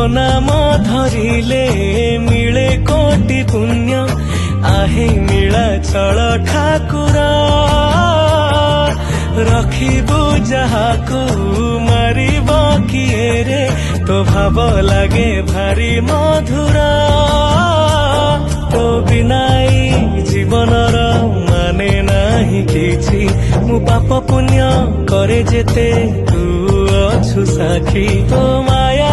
नाम धरिले मिले कोटि पुण्य आहे नीलाचल ठाकुर रखिबु जहाकू मारिब किए रे तो भाव लागे भारी मधुर तो बिनाई जीवनर माने नाही किछि मु पाप पुण्य करे जेते तू अछु साखी तो माया